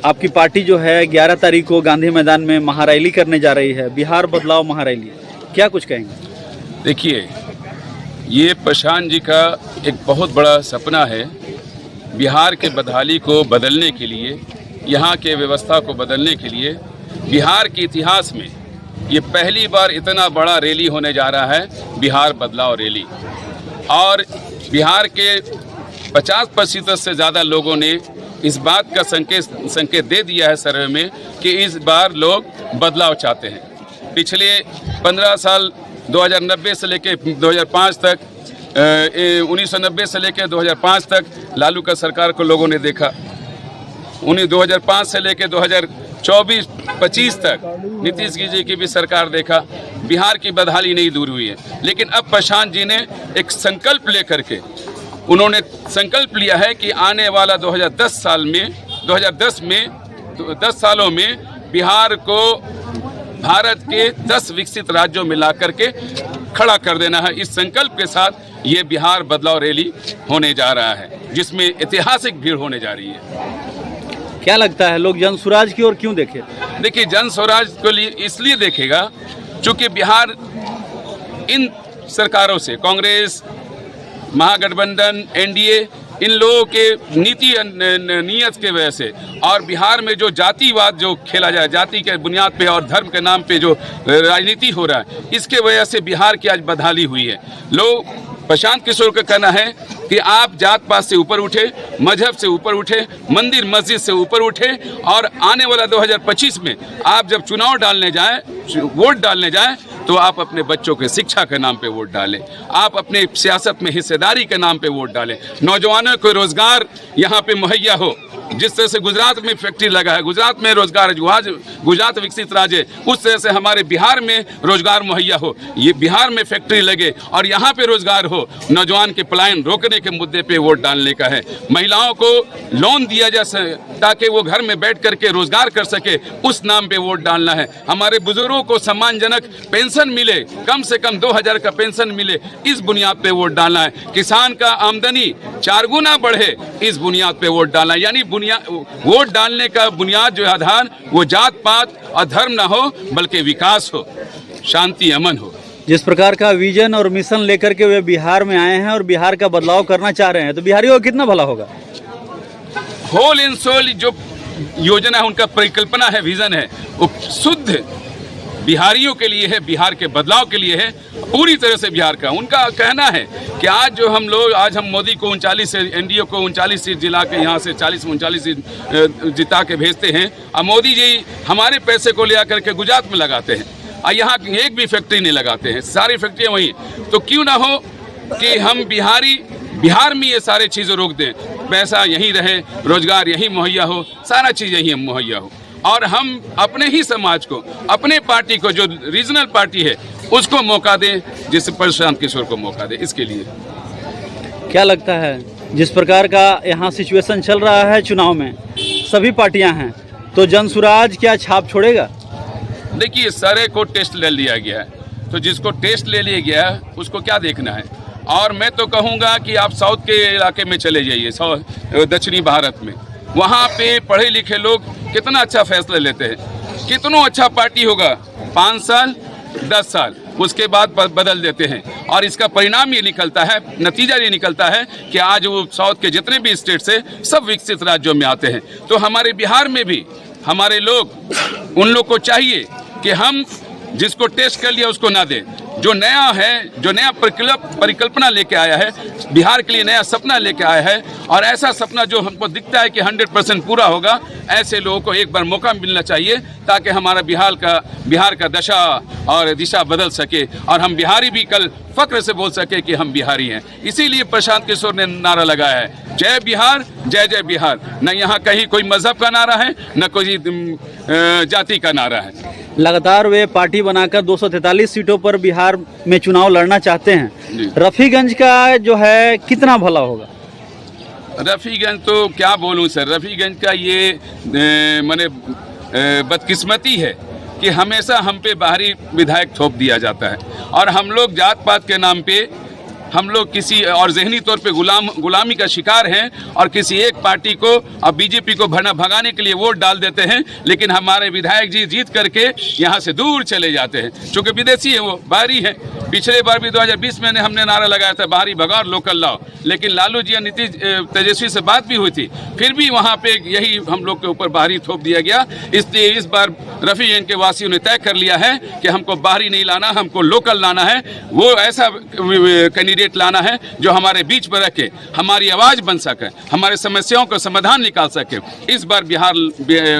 आपकी पार्टी जो है 11 तारीख को गांधी मैदान में महारैली करने जा रही है, बिहार बदलाव महारैली, क्या कुछ कहेंगे? देखिए, ये प्रशांत जी का एक बहुत बड़ा सपना है। बिहार के बदहाली को बदलने के लिए, यहाँ के व्यवस्था को बदलने के लिए, बिहार के इतिहास में ये पहली बार इतना बड़ा रैली होने जा रहा है, बिहार बदलाव रैली। और बिहार के 50% से ज़्यादा लोगों ने इस बात का संकेत दे दिया है सर्वे में कि इस बार लोग बदलाव चाहते हैं। पिछले 15 साल 2090 से लेकर 2005 तक 1990 से लेकर 2005 तक लालू का सरकार को लोगों ने देखा। उन्हीं 2005 से लेकर 2024-25 तक नीतीश जी की भी सरकार देखा। बिहार की बदहाली नहीं दूर हुई है। लेकिन अब प्रशांत जी ने एक संकल्प लेकर के उन्होंने संकल्प लिया है कि आने वाला 2010 सालों में बिहार को भारत के 10 विकसित राज्यों में ला करके खड़ा कर देना है। इस संकल्प के साथ ये बिहार बदलाव रैली होने जा रहा है, जिसमें ऐतिहासिक भीड़ होने जा रही है। क्या लगता है लोग जन स्वराज की ओर क्यों देखे? देखिए, जन स्वराज को लिए इसलिए देखेगा क्योंकि बिहार इन सरकारों से, कांग्रेस, महागठबंधन, एनडीए, इन लोगों के नीयत के वजह से, और बिहार में जो जातिवाद जो खेला जाए, जाति के बुनियाद पे और धर्म के नाम पे जो राजनीति हो रहा है, इसके वजह से बिहार की आज बदहाली हुई है। लोग, प्रशांत किशोर का कहना है कि आप जात पात से ऊपर उठे, मजहब से ऊपर उठे, मंदिर मस्जिद से ऊपर उठे, और आने वाला 2025 में आप जब चुनाव डालने जाएं, वोट डालने जाएं, तो आप अपने बच्चों के शिक्षा के नाम पे वोट डालें, आप अपने सियासत में हिस्सेदारी के नाम पे वोट डालें, नौजवानों को रोजगार यहाँ पे मुहैया हो। जिस तरह से गुजरात में फैक्ट्री लगा है, गुजरात में रोजगार, गुजरात विकसित राज्य, उस तरह से हमारे बिहार में रोजगार मुहैया हो। ये बिहार में फैक्ट्री लगे और यहाँ पे रोजगार हो। नौजवान के पलायन रोकने के मुद्दे पे वोट डालने का है। महिलाओं को लोन दिया जा सके ताकि वो घर में बैठ करके रोजगार कर सके, उस नाम पे वोट डालना है। हमारे बुजुर्गों को सम्मानजनक पेंशन मिले, कम से कम 2000 का पेंशन मिले, इस बुनियाद पे वोट डालना है। किसान का आमदनी 4 गुना बढ़े, इस बुनियाद पे वोट डालना है। यानी वोट डालने का बुनियाद जो आधार, वो जात पात और धर्म ना हो, बल्कि विकास हो, शांति अमन हो। जिस प्रकार का विजन और मिशन लेकर के वे बिहार में आए हैं और बिहार का बदलाव करना चाह रहे हैं, तो बिहारियों को कितना भला होगा? होल इन सोल जो योजना है, उनका परिकल्पना है, विजन है, वो शुद्ध बिहारियों के लिए है, बिहार के बदलाव के लिए है, पूरी तरह से बिहार का। उनका कहना है कि आज हम मोदी को 39 से, एनडीए को 39 सीट जिला के यहाँ से 40-39 सीट जिता के भेजते हैं, और मोदी जी हमारे पैसे को ले आकर के गुजरात में लगाते हैं, और यहाँ एक भी फैक्ट्री नहीं लगाते हैं, सारी फैक्ट्रियाँ वहीं। तो क्यों ना हो कि हम बिहार में ये सारी चीज़ें रोक दें, पैसा यहीं रहे, रोजगार यहीं मुहैया हो, सारा चीज़ यहीं मुहैया हो, और हम अपने ही समाज को, अपने पार्टी को, जो रीजनल पार्टी है, उसको मौका दें, जिससे प्रशांत किशोर को मौका दें। इसके लिए क्या लगता है जिस प्रकार का यहाँ सिचुएशन चल रहा है चुनाव में, सभी पार्टियां हैं, तो जन स्वराज क्या छाप छोड़ेगा? देखिए, सारे को टेस्ट ले लिया गया है, तो जिसको टेस्ट ले लिया गया है उसको क्या देखना है। और मैं तो कहूँगा कि आप साउथ के इलाके में चले जाइए, दक्षिणी भारत में, वहाँ पे पढ़े लिखे लोग कितना अच्छा फैसला लेते हैं। कितना अच्छा पार्टी होगा, 5 साल 10 साल उसके बाद बदल देते हैं, और इसका परिणाम ये निकलता है, नतीजा ये निकलता है कि आज वो साउथ के जितने भी स्टेट से सब विकसित राज्यों में आते हैं। तो हमारे बिहार में भी हमारे लोग, उन लोग को चाहिए कि हम जिसको टेस्ट कर लिया उसको ना दें। जो नया है, जो नया परिकल्पना लेके आया है, बिहार के लिए नया सपना लेके आया है, और ऐसा सपना जो हमको दिखता है कि 100% पूरा होगा, ऐसे लोगों को एक बार मौका मिलना चाहिए, ताकि हमारा बिहार का दशा और दिशा बदल सके, और हम बिहारी भी कल फक्र से बोल सके कि हम बिहारी हैं। इसीलिए प्रशांत किशोर ने नारा लगाया है, जय बिहार, जय जय बिहार। न यहाँ कहीं कोई मजहब का नारा है, न कोई जाति का नारा है। लगातार वे पार्टी बनाकर 243 सीटों पर बिहार में चुनाव लड़ना चाहते हैं। रफीगंज का जो है कितना भला होगा? रफीगंज तो क्या बोलूं सर, रफीगंज का ये माने बदकिस्मती है कि हमेशा हम पे बाहरी विधायक थोप दिया जाता है, और हम लोग जात पात के नाम पे हम लोग किसी और जहनी तौर पे गुलामी का शिकार हैं और किसी एक पार्टी को और बीजेपी को भगाने के लिए वोट डाल देते हैं, लेकिन हमारे विधायक जी जीत करके यहाँ से दूर चले जाते हैं। चूँकि विदेशी है, वो बाहरी है। पिछले बार भी 2020 में हमने नारा लगाया था बाहरी भगाओ लोकल लाओ, लेकिन लालू जी और नीतीश तेजस्वी से बात भी हुई थी, फिर भी वहाँ पे यही हम लोग के ऊपर बाहरी थोप दिया गया। इसलिए इस बार रफीगंज के वासियों ने तय कर लिया है कि हमको बाहरी नहीं लाना, हमको लोकल लाना है। वो ऐसा कैंडिडेट लाना है जो हमारे बीच में रखे, हमारी आवाज़ बन सके, हमारे समस्याओं का समाधान निकाल सके। इस बार बिहार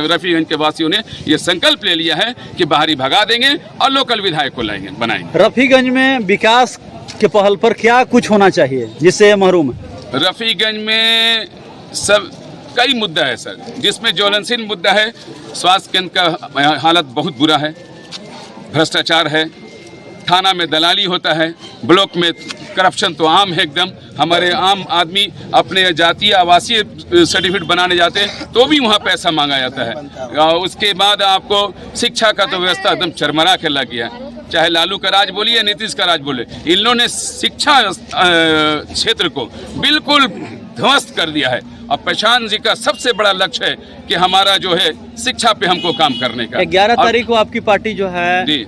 रफीगंज के वासियों ने ये संकल्प ले लिया है कि बाहरी भगा देंगे और लोकल विधायक को लाएंगे, बनाएंगे। रफीगंज में विकास के पहल पर क्या कुछ होना चाहिए जिससे ये महरूम है? रफीगंज में सब कई मुद्दा है सर, जिसमें ज्वलनशील मुद्दा है स्वास्थ्य केंद्र का हालत बहुत बुरा है, भ्रष्टाचार है, थाना में दलाली होता है, ब्लॉक में करप्शन तो आम है एकदम। हमारे आम आदमी अपने जातीय आवासीय सर्टिफिकेट बनाने जाते हैं तो भी वहाँ पैसा मांगा जाता है। उसके बाद आपको शिक्षा का तो व्यवस्था एकदम चरमरा के लग गया है, चाहे लालू का राज बोलिए नीतीश का राज बोले, इन लोगों ने शिक्षा क्षेत्र को बिल्कुल ध्वस्त कर दिया है। और प्रशांत जी का सबसे बड़ा लक्ष्य है कि हमारा जो है शिक्षा पे हमको काम करने का। 11 तारीख को आपकी पार्टी जो है जी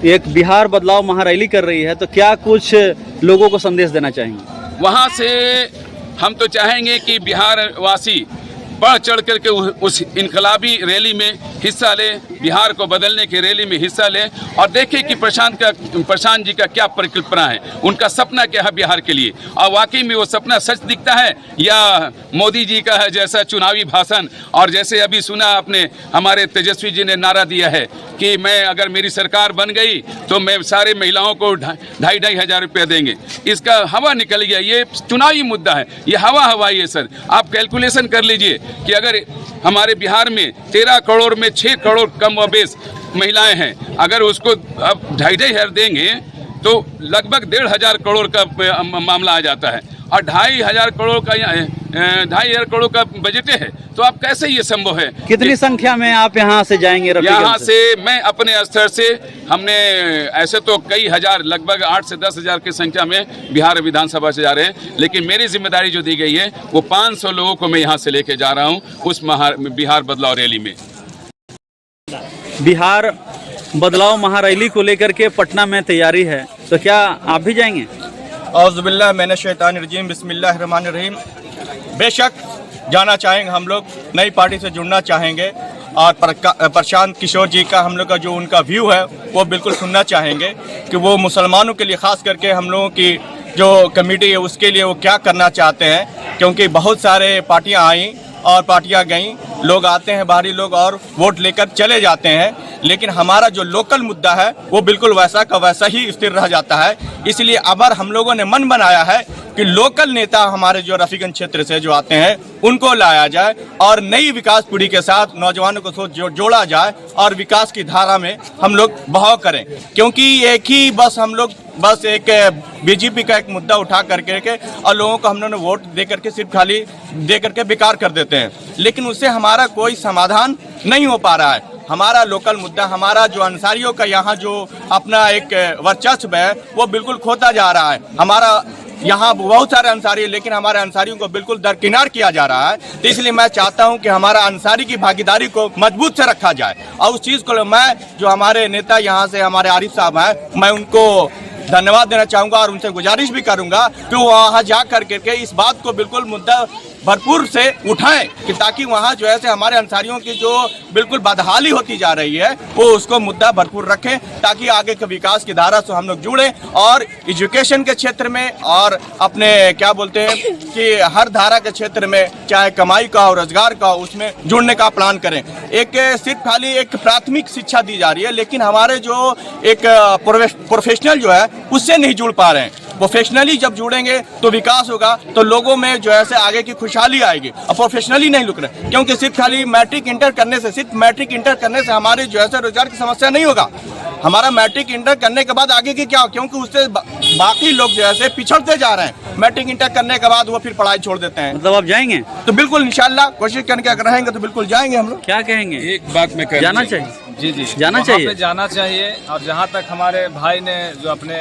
एक बिहार बदलाव महारैली कर रही है, तो क्या कुछ लोगों को संदेश देना चाहेंगे? वहाँ से हम तो चाहेंगे कि बिहार वासी बढ़ चढ़ करके उस इनकलाबी रैली में हिस्सा ले, बिहार को बदलने की रैली में हिस्सा ले और देखें कि प्रशांत जी का क्या परिकल्पना है, उनका सपना क्या है बिहार के लिए, और वाकई में वो सपना सच दिखता है या मोदी जी का है जैसा चुनावी भाषण। और जैसे अभी सुना आपने, हमारे तेजस्वी जी ने नारा दिया है कि मैं अगर मेरी सरकार बन गई तो मैं सारे महिलाओं को 2,500 हजार रुपया देंगे। इसका हवा निकल गया, ये चुनावी मुद्दा है, ये हवा ही है सर। आप कैलकुलेशन कर लीजिए कि अगर हमारे बिहार में 13 करोड़ में 6 करोड़ कम व बेस महिलाएं हैं, अगर उसको अब 2,500 देंगे तो लगभग 1,500 करोड़ का मामला आ जाता है। और 2,500 करोड़ का 2,500 करोड़ का बजट है, तो आप कैसे ये संभव है? कितनी संख्या में आप यहाँ से जाएंगे? यहाँ से मैं अपने स्तर से, हमने ऐसे तो कई हजार, लगभग 8 से 10 हजार की संख्या में बिहार विधानसभा से जा रहे हैं, लेकिन मेरी जिम्मेदारी जो दी गई है वो 500 लोगों को मैं यहाँ से लेके जा रहा हूँ उस बिहार बदलाव रैली में। बिहार बदलाव महारैली को लेकर के पटना में तैयारी है, तो क्या आप भी जाएंगे? औज़ुबिल्लाह मिनश शैतानिर रजीम, बिस्मिल्लाहिर्रहमानिर रहीम। बेशक जाना चाहेंगे, हम लोग नई पार्टी से जुड़ना चाहेंगे और प्रशांत किशोर जी का हम लोग का जो उनका व्यू है वो बिल्कुल सुनना चाहेंगे कि वो मुसलमानों के लिए ख़ास करके हम लोगों की जो कमेटी है उसके लिए वो क्या करना चाहते हैं। क्योंकि बहुत सारे पार्टियां आई और पार्टियां गईं, लोग आते हैं बाहरी लोग और वोट लेकर चले जाते हैं, लेकिन हमारा जो लोकल मुद्दा है वो बिल्कुल वैसा का वैसा ही स्थिर रह जाता है। इसलिए अब हम लोगों ने मन बनाया है कि लोकल नेता हमारे जो रफीगंज क्षेत्र से जो आते हैं उनको लाया जाए और नई विकास पीढ़ी के साथ नौजवानों को जोड़ा जाए और विकास की धारा में हम लोग बहाव करें। क्योंकि एक ही हम लोग एक बीजेपी का एक मुद्दा उठा करके और लोगों को हम लोगों ने वोट दे करके सिर्फ खाली दे करके बेकार कर देते हैं, लेकिन उससे हमारा कोई समाधान नहीं हो पा रहा है। हमारा लोकल मुद्दा, हमारा जो अंसारियों का यहाँ जो अपना एक वर्चस्व है वो बिल्कुल खोता जा रहा है। हमारा यहाँ बहुत सारे अंसारी है, लेकिन हमारे अंसारियों को बिल्कुल दरकिनार किया जा रहा है। तो इसलिए मैं चाहता हूँ कि हमारा अंसारी की भागीदारी को मजबूत से रखा जाए और उस चीज़ को मैं जो हमारे नेता यहाँ से हमारे आरिफ साहब हैं, मैं उनको धन्यवाद देना चाहूँगा और उनसे गुजारिश भी करूँगा कि वो वहाँ जा करके इस बात को बिल्कुल मुद्दा भरपूर से उठाएं कि ताकि वहाँ जो है से हमारे अंसारियों की जो बिल्कुल बदहाली होती जा रही है वो उसको मुद्दा भरपूर रखें, ताकि आगे के विकास की धारा से हम लोग जुड़ें और एजुकेशन के क्षेत्र में और अपने क्या बोलते हैं कि हर धारा के क्षेत्र में, चाहे कमाई का और रोजगार का, उसमें जुड़ने का प्लान करें। एक सिर्फ खाली एक प्राथमिक शिक्षा दी जा रही है, लेकिन हमारे जो एक प्रोफेशनल जो है उससे नहीं जुड़ पा रहे हैं। प्रोफेशनली जब जुड़ेंगे तो विकास होगा, तो लोगों में जो है से आगे की खुशहाली आएगी। और प्रोफेशनली नहीं लुक रहे, क्योंकि सिर्फ खाली मैट्रिक इंटर करने से हमारे जो है से रोजगार की समस्या नहीं होगा। हमारा मैट्रिक इंटर करने के बाद आगे की क्या हो, क्योंकि उससे बाकी लोग जो है से पिछड़ते जा रहे हैं। मैट्रिक इंटर करने के बाद वो फिर पढ़ाई छोड़ देते हैं। मतलब आप जाएंगे? तो बिल्कुल इंशाल्लाह कोशिश करके अगर रहेंगे तो बिल्कुल जाएंगे हम लोग। क्या कहेंगे? एक बात मैं जाना चाहिए। जी जी जाना वहाँ चाहिए? पे जाना चाहिए। और जहाँ तक हमारे भाई ने जो अपने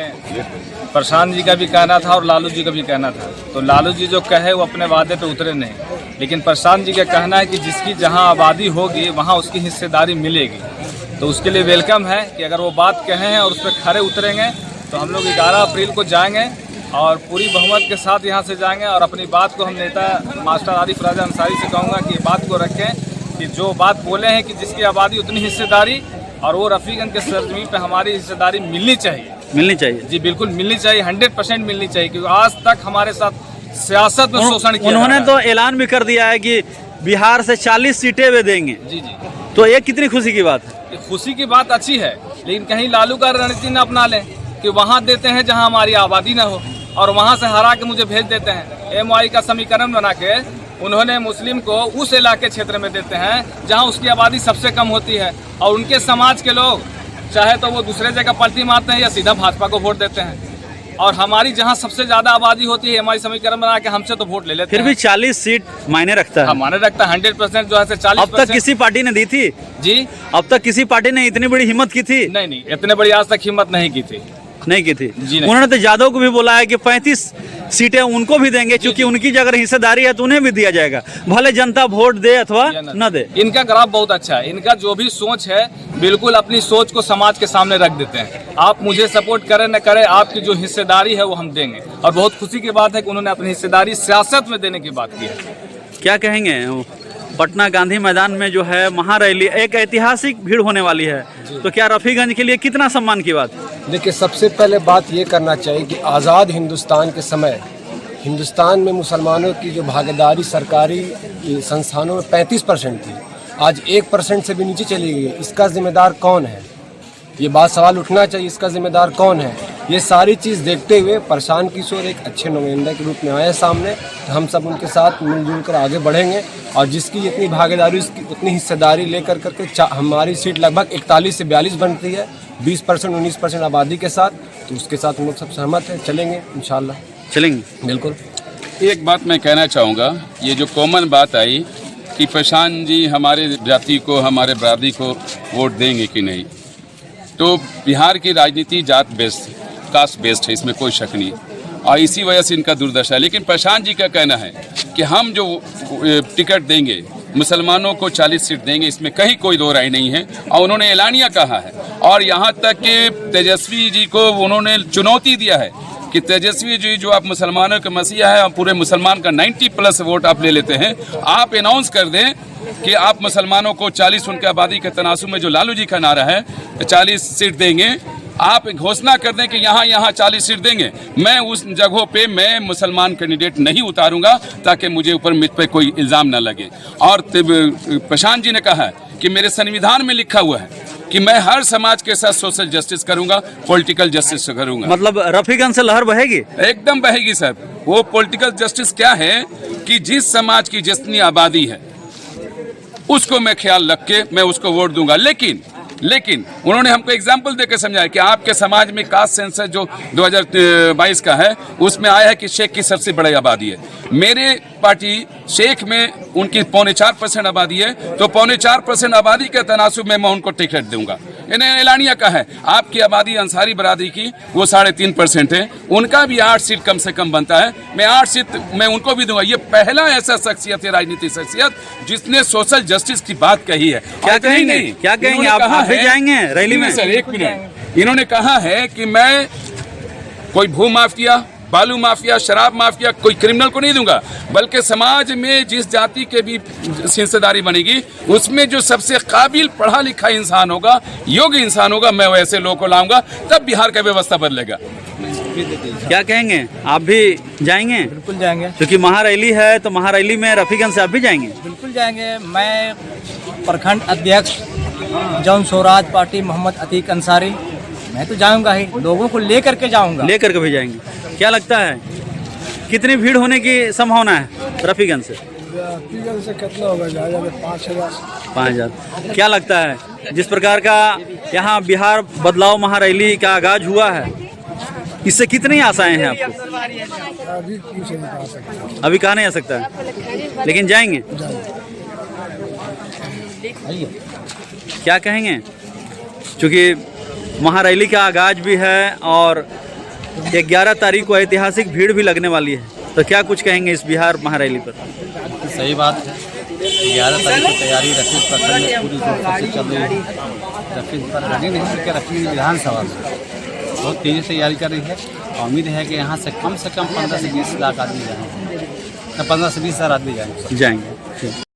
प्रशांत जी का भी कहना था और लालू जी का भी कहना था, तो लालू जी जो कहे वो अपने वादे पे उतरे नहीं, लेकिन प्रशांत जी का कहना है कि जिसकी जहाँ आबादी होगी वहाँ उसकी हिस्सेदारी मिलेगी। तो उसके लिए वेलकम है कि अगर वो बात कहे हैं और उस पर खरे उतरेंगे तो हम लोग 11 अप्रैल को जाएंगे और पूरी बहुमत के साथ यहाँ से जाएंगे। और अपनी बात को हम नेता मास्टर आरिफ राजा अंसारी से कहूँगा कि बात को रखें कि जो बात बोले हैं कि जिसकी आबादी उतनी हिस्सेदारी, और वो रफीगंज के सरजमीन पे हमारी हिस्सेदारी मिलनी चाहिए। जी बिल्कुल मिलनी चाहिए, 100% मिलनी चाहिए, क्योंकि आज तक हमारे साथ सियासत में शोषण किया। उन्होंने तो ऐलान भी कर दिया है कि बिहार से 40 सीटें वे देंगे। जी जी, तो ये कितनी खुशी की बात है? ये खुशी की बात अच्छी है, लेकिन कहीं लालू का रणनीति न अपना लें कि वहाँ देते हैं जहाँ हमारी आबादी ना हो और वहाँ से हरा के मुझे भेज देते हैं। MY का समीकरण बना के उन्होंने मुस्लिम को उस इलाके क्षेत्र में देते हैं जहाँ उसकी आबादी सबसे कम होती है, और उनके समाज के लोग चाहे तो वो दूसरे जगह पलटी मारते हैं या सीधा भाजपा को वोट देते हैं। और हमारी जहाँ सबसे ज्यादा आबादी होती है हमारी समीकरण बना के हमसे तो वोट ले लेते फिर हैं। भी 40 सीट मायने रखता है। माने रखता है 100% जो है 40%। अब तक किसी पार्टी ने दी थी? जी अब तक किसी पार्टी ने इतनी बड़ी हिम्मत की थी? नहीं, इतने बड़ी आज तक हिम्मत नहीं की थी। नहीं की थी। जी नहीं। उन्होंने तो यादव को भी बोला है कि 35 सीटें उनको भी देंगे, क्योंकि उनकी अगर हिस्सेदारी है तो उन्हें भी दिया जाएगा, भले जनता वोट दे अथवा न दे। इनका ग्राफ बहुत अच्छा है, इनका जो भी सोच है बिल्कुल अपनी सोच को समाज के सामने रख देते हैं। आप मुझे सपोर्ट करें न करें, आपकी जो हिस्सेदारी है वो हम देंगे। और बहुत खुशी की बात है कि उन्होंने अपनी हिस्सेदारी सियासत में देने की बात की है। क्या कहेंगे? पटना गांधी मैदान में जो है महारैली, एक ऐतिहासिक भीड़ होने वाली है, तो क्या रफीगंज के लिए कितना सम्मान की बात? देखिए, सबसे पहले बात ये करना चाहिए कि आज़ाद हिंदुस्तान के समय हिंदुस्तान में मुसलमानों की जो भागीदारी सरकारी संस्थानों में 35% थी, आज 1% से भी नीचे चली गई। इसका जिम्मेदार कौन है? ये बात सवाल उठना चाहिए, इसका जिम्मेदार कौन है? ये सारी चीज़ देखते हुए प्रशांत किशोर एक अच्छे नुमाइंदा के रूप में आए सामने, तो हम सब उनके साथ मिलजुल कर आगे बढ़ेंगे। और जिसकी जितनी भागीदारी उसकी उतनी हिस्सेदारी लेकर करके हमारी सीट लगभग 41 से 42 बनती है, 20% 19% आबादी के साथ, तो उसके साथ हम लोग सब सहमत हैं, चलेंगे इंशाल्लाह। चलेंगे बिल्कुल। एक बात मैं कहना चाहूँगा, ये जो कॉमन बात आई कि प्रशांत जी हमारे जाति को, हमारे बरादरी को वोट देंगे कि नहीं, तो बिहार की राजनीति जात बेस्ड, कास्ट बेस्ड है, इसमें कोई शक नहीं, और इसी वजह से इनका दुर्दशा है। लेकिन प्रशांत जी का कहना है कि हम जो टिकट देंगे मुसलमानों को 40 सीट देंगे, इसमें कहीं कोई दो राय नहीं है, और उन्होंने एलानिया कहा है। और यहाँ तक कि तेजस्वी जी को उन्होंने चुनौती दिया है कि तेजस्वी जी जो आप मुसलमानों के मसीहा है और पूरे मुसलमान का 90+ वोट आप ले लेते हैं, आप अनाउंस कर दें कि आप मुसलमानों को 40 उनके आबादी के तनासुब में जो लालू जी का नारा है 40 सीट देंगे, आप घोषणा कर दें कि यहाँ 40 सीट देंगे। मैं उस जगहों पे मैं मुसलमान कैंडिडेट नहीं उतारूंगा ताकि मुझे ऊपर मुझ पर कोई इल्ज़ाम ना लगे। और प्रशांत जी ने कहा है कि मेरे संविधान में लिखा हुआ है कि मैं हर समाज के साथ सोशल जस्टिस करूंगा, पॉलिटिकल जस्टिस करूंगा। मतलब रफीगंज से लहर बहेगी? एकदम बहेगी सर। वो पॉलिटिकल जस्टिस क्या है कि जिस समाज की जितनी आबादी है उसको मैं ख्याल रख के मैं उसको वोट दूंगा। लेकिन उन्होंने हमको एग्जाम्पल देकर समझाया कि आपके समाज में कास्ट सेंसस जो 2022 का है उसमें आया है कि शेख की सबसे बड़ी आबादी है। मेरे पार्टी शेख में उनकी 4.25% आबादी है, तो 4.25% आबादी के तनासुब में मैं उनको टिकट दूंगा। इन्हें एलानिया का है। आपकी आबादी अंसारी बरादरी की वो 3.5% है, उनका भी 8 सीट कम से कम बनता है, मैं 8 सीट मैं उनको भी दूंगा। ये पहला ऐसा शख्सियत है, राजनीतिक शख्सियत जिसने सोशल जस्टिस की बात कही है। क्या कहेंगे? क्या कहेंगे? आप भी जाएंगे रैली में? Sir 1 minute. इन्होंने कहा है कि मैं कोई भू माफिया, बालू माफिया, शराब माफिया, कोई क्रिमिनल को नहीं दूंगा, बल्कि समाज में जिस जाति के भी हिस्सेदारी बनेगी उसमें जो सबसे काबिल पढ़ा लिखा इंसान होगा, योग्य इंसान होगा, मैं वैसे लोगों को लाऊंगा, तब बिहार का व्यवस्था बदलेगा। क्या कहेंगे? आप भी जाएंगे? बिल्कुल जाएंगे। क्योंकि महारैली है, तो महारैली में रफीगंज से आप भी जाएंगे? बिल्कुल जाएंगे। मैं प्रखंड अध्यक्ष जौन स्वराज पार्टी मोहम्मद अतीक अंसारी, मैं तो जाऊंगा ही, लोगों को लेकर के जाऊंगा। लेकर के भी जाएंगे। क्या लगता है कितनी भीड़ होने की संभावना है रफीगंज से? रफीगंज से कितना होगा? 5,000। क्या लगता है जिस प्रकार का यहाँ बिहार बदलाव महारैली का आगाज हुआ है, इससे कितनी आशाएं हैं आपको? अभी कहा नहीं आ सकता है, लेकिन जाएंगे। क्या कहेंगे? क्योंकि महारैली का आगाज भी है और 11 तारीख को ऐतिहासिक भीड़ भी लगने वाली है, तो क्या कुछ कहेंगे इस बिहार महारैली पर? सही बात है, 11 तारीख की तैयारी रफीक प्रखंड में पूरी जोर से चल रही है। रफीक पर लगी नहीं है कि रफीक विधानसभा में बहुत तेज़ी से तैयारी कर रही है और उम्मीद है कि यहाँ से कम 15 से 20 लाख आदमी जाएंगे, 15 से 20 हज़ार आदमी जाएंगे।